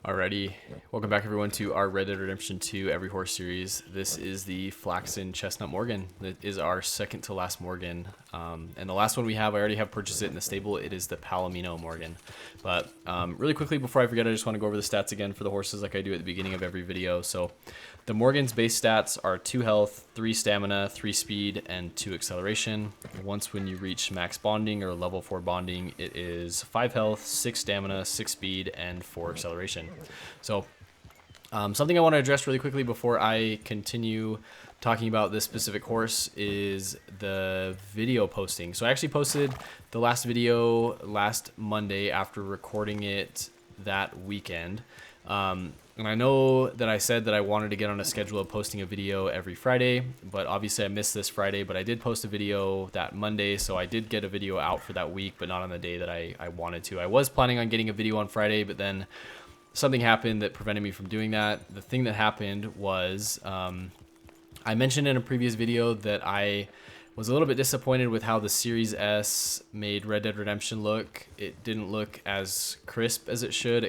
Alrighty, welcome back everyone to our Red Dead Redemption 2 Every Horse series. This is the Flaxen Chestnut Morgan. That is our second to last Morgan. And the last one we have, I already have purchased it in the stable. It is the Palomino Morgan. But really quickly before I forget, I just want to go over the stats again for the horses like I do at the beginning of every video. So the Morgan's base stats are 2 health, 3 stamina, 3 speed, and 2 acceleration. Once when you reach max bonding or level 4 bonding, it is 5 health, 6 stamina, 6 speed, and 4 acceleration. So something I want to address really quickly before I continue talking about this specific horse is the video posting. So I actually posted the last video last Monday after recording it that weekend. And I know that I said that I wanted to get on a schedule of posting a video every Friday, but obviously I missed this Friday, but I did post a video that Monday, so I did get a video out for that week, but not on the day that I wanted to. I was planning on getting a video on Friday, but then something happened that prevented me from doing that. The thing that happened was I mentioned in a previous video that I was a little bit disappointed with how the Series S made Red Dead Redemption look. It didn't look as crisp as it should.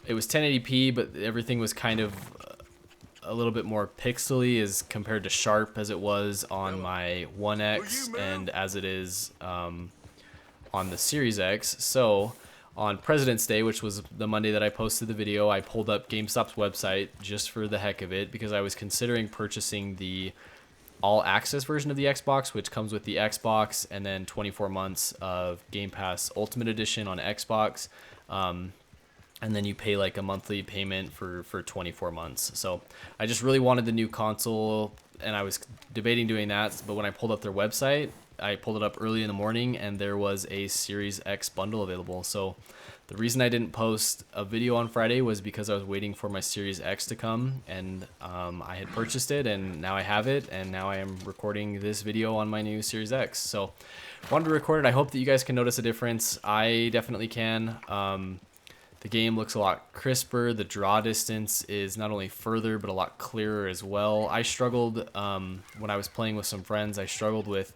It was 1080p, but everything was kind of a little bit more pixely as compared to sharp as it was on my 1X and as it is on the Series X. So on President's Day, which was the Monday that I posted the video, I pulled up GameStop's website just for the heck of it because I was considering purchasing the all access version of the Xbox, which comes with the Xbox and then 24 months of Game Pass Ultimate Edition on Xbox. And then you pay like a monthly payment for 24 months. So I just really wanted the new console and I was debating doing that. But when I pulled up their website, I pulled it up early in the morning and there was a Series X bundle available. So the reason I didn't post a video on Friday was because I was waiting for my Series X to come, and I had purchased it and now I have it, and now I am recording this video on my new Series X. So I wanted to record it. I hope that you guys can notice a difference. I definitely can. The game looks a lot crisper. The draw distance is not only further, but a lot clearer as well. I struggled when I was playing with some friends. I struggled with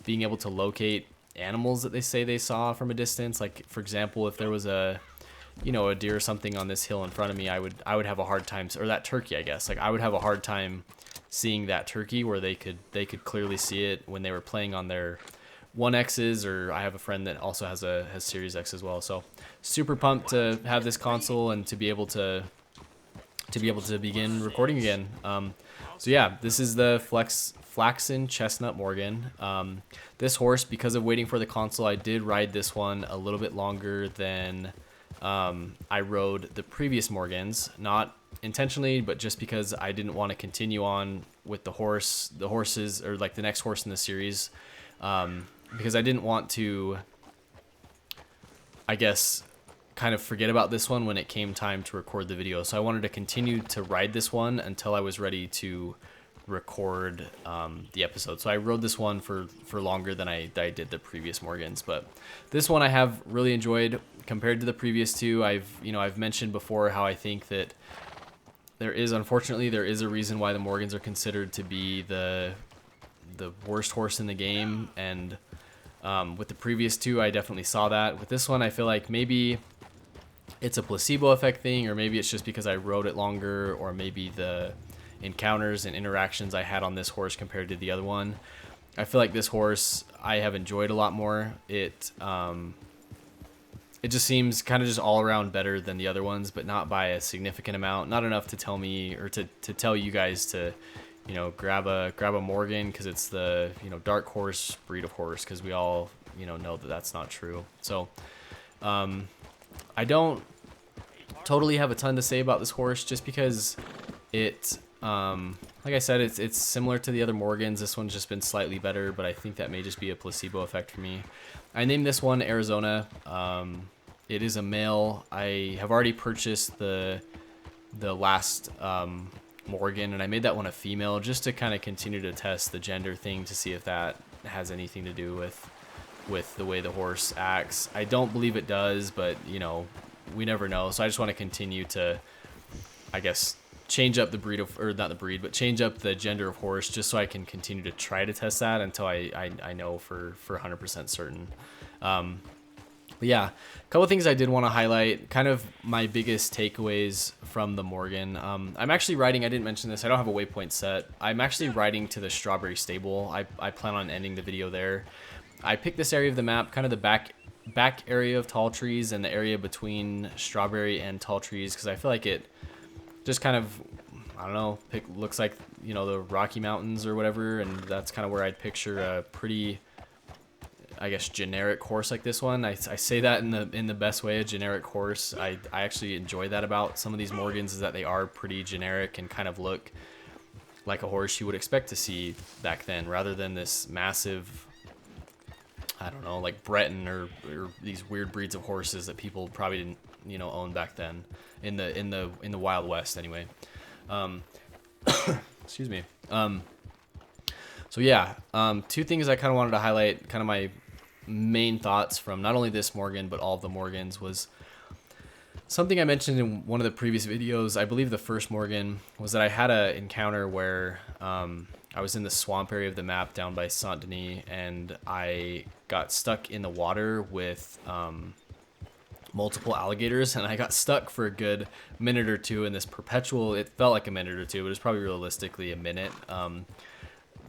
being able to locate animals that they say they saw from a distance. Like, for example, if there was a deer or something on this hill in front of me, I would have a hard time, or that turkey, I guess. Like, I would have a hard time seeing that turkey where they could clearly see it when they were playing on their 1Xs, or I have a friend that also has Series X as well. So super pumped to have this console and to be able to begin recording again. So yeah, this is the Flaxen Chestnut Morgan. This horse, because of waiting for the console, I did ride this one a little bit longer than I rode the previous Morgans. Not intentionally, but just because I didn't want to continue on with the horses, or like the next horse in the series. Because I didn't want to, I guess, kind of forget about this one when it came time to record the video. So I wanted to continue to ride this one until I was ready to record the episode. So I rode this one for longer than I did the previous Morgans. But this one I have really enjoyed compared to the previous two. I've mentioned before how I think that unfortunately there is a reason why the Morgans are considered to be the worst horse in the game, and with the previous two I definitely saw that. With this one I feel like maybe it's a placebo effect thing, or maybe it's just because I rode it longer, or maybe the encounters and interactions I had on this horse compared to the other one. I feel like this horse I have enjoyed a lot more. It just seems kind of just all around better than the other ones, but not by a significant amount. Not enough to tell me, or to tell you guys to grab a Morgan because it's the dark horse breed of horse, because we all know that that's not true. So I don't totally have a ton to say about this horse, just because it like I said, it's similar to the other Morgans. This one's just been slightly better, but I think that may just be a placebo effect for me. I named this one Arizona. It is a male. I have already purchased the last Morgan, and I made that one a female just to kind of continue to test the gender thing to see if that has anything to do with the way the horse acts. I don't believe it does, but we never know. So I just want to continue to, I guess, change up the breed of, or not the breed, but change up the gender of horse, just so I can continue to try to test that until I know for 100% certain. But yeah, a couple of things I did want to highlight, kind of my biggest takeaways from the Morgan. I'm actually riding, I didn't mention this, I don't have a waypoint set. I'm actually riding to the Strawberry Stable. I plan on ending the video there. I picked this area of the map, kind of the back area of tall trees and the area between Strawberry and tall trees, because I feel like it just kind of, I don't know, looks like, you know, the Rocky Mountains or whatever, and that's kind of where I'd picture a pretty, I guess, generic horse like this one. I say that in the best way, a generic horse. I actually enjoy that about some of these Morgans, is that they are pretty generic and kind of look like a horse you would expect to see back then, rather than this massive, I don't know, like Breton or these weird breeds of horses that people probably didn't, you know, own back then in the Wild West anyway. Excuse me. So yeah, two things I kind of wanted to highlight, kind of my main thoughts from not only this Morgan but all of the Morgans, was something I mentioned in one of the previous videos. I believe the first Morgan was that I had a encounter where I was in the swamp area of the map down by Saint Denis, and I got stuck in the water with multiple alligators, and I got stuck for a good minute or two in this perpetual, it felt like a minute or two, but it was probably realistically a minute,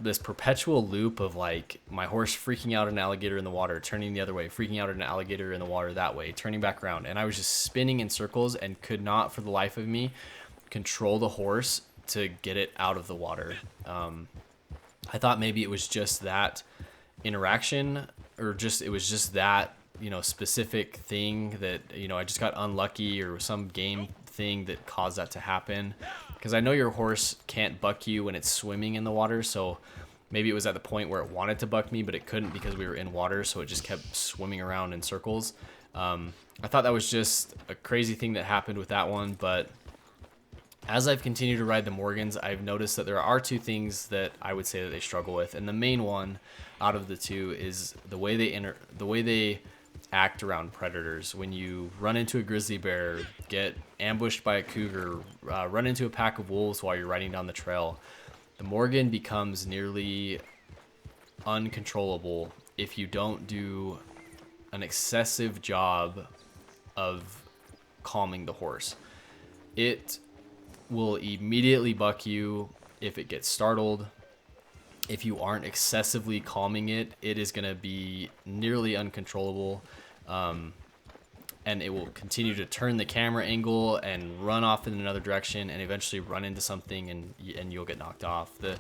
this perpetual loop of like my horse freaking out at an alligator in the water, turning the other way, freaking out at an alligator in the water that way, turning back around, and I was just spinning in circles and could not for the life of me control the horse to get it out of the water. I thought maybe it was just that interaction, or it was just that, you know, specific thing that, you know, I just got unlucky, or some game thing that caused that to happen. Because I know your horse can't buck you when it's swimming in the water, so maybe it was at the point where it wanted to buck me, but it couldn't because we were in water, so it just kept swimming around in circles. I thought that was just a crazy thing that happened with that one, but as I've continued to ride the Morgans, I've noticed that there are two things that I would say that they struggle with, and the main one out of the two is the way they act around predators. When you run into a grizzly bear, get ambushed by a cougar, run into a pack of wolves while you're riding down the trail, the Morgan becomes nearly uncontrollable if you don't do an excessive job of calming the horse. It will immediately buck you if it gets startled. If you aren't excessively calming it, it is going to be nearly uncontrollable, and it will continue to turn the camera angle and run off in another direction and eventually run into something, and you'll get knocked off. The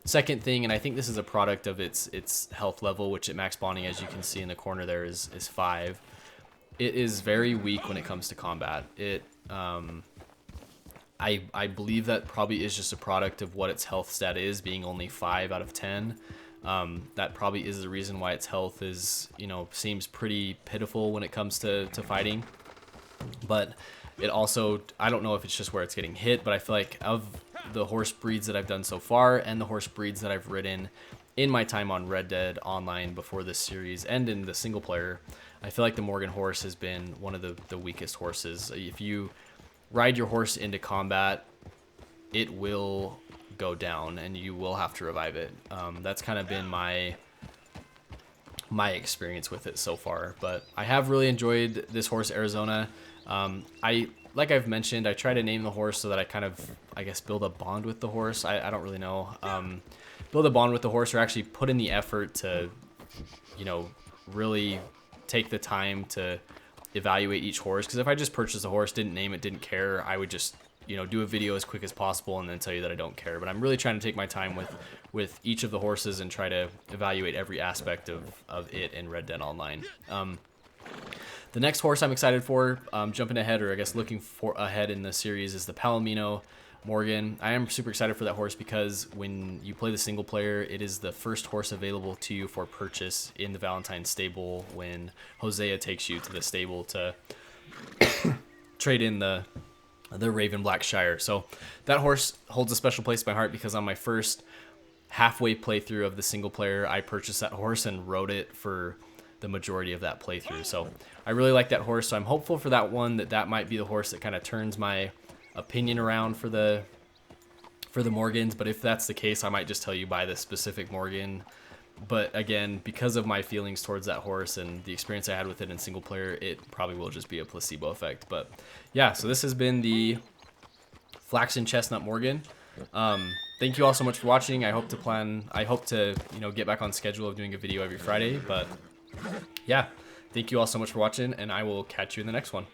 second thing, and I think this is a product of its health level, which at max bonding, as you can see in the corner there, is 5. It is very weak when it comes to combat. I believe that probably is just a product of what its health stat is, being only 5 out of 10. That probably is the reason why its health is, you know, seems pretty pitiful when it comes to fighting. But it also, I don't know if it's just where it's getting hit, but I feel like of the horse breeds that I've done so far and the horse breeds that I've ridden in my time on Red Dead Online before this series and in the single player, I feel like the Morgan horse has been one of the weakest horses. If you ride your horse into combat, it will go down and you will have to revive it. That's kind of been my experience with it so far, but I have really enjoyed this horse, Arizona. Like I've mentioned, I try to name the horse so that I kind of, I guess, build a bond with the horse. I don't really know. Build a bond with the horse, or actually put in the effort to, you know, really take the time to evaluate each horse. Because if I just purchased a horse, didn't name it, didn't care, I would just, you know, do a video as quick as possible and then tell you that I don't care. But I'm really trying to take my time with each of the horses and try to evaluate every aspect of it in Red Dead Online. The next horse I'm excited for, jumping ahead, or I guess looking for ahead in the series, is the Palomino Morgan. I am super excited for that horse because when you play the single player, it is the first horse available to you for purchase in the Valentine stable when Hosea takes you to the stable to trade in the Raven Black Shire. So that horse holds a special place in my heart because on my first halfway playthrough of the single player, I purchased that horse and rode it for the majority of that playthrough. So I really like that horse. So I'm hopeful for that one that might be the horse that kind of turns my opinion around for the Morgans. But if that's the case, I might just tell you buy this specific Morgan But again, because of my feelings towards that horse and the experience I had with it in single player, it probably will just be a placebo effect. But yeah, so this has been the Flaxen Chestnut Morgan. Thank you all so much for watching. I hope to get back on schedule of doing a video every Friday. But yeah, thank you all so much for watching, and I will catch you in the next one.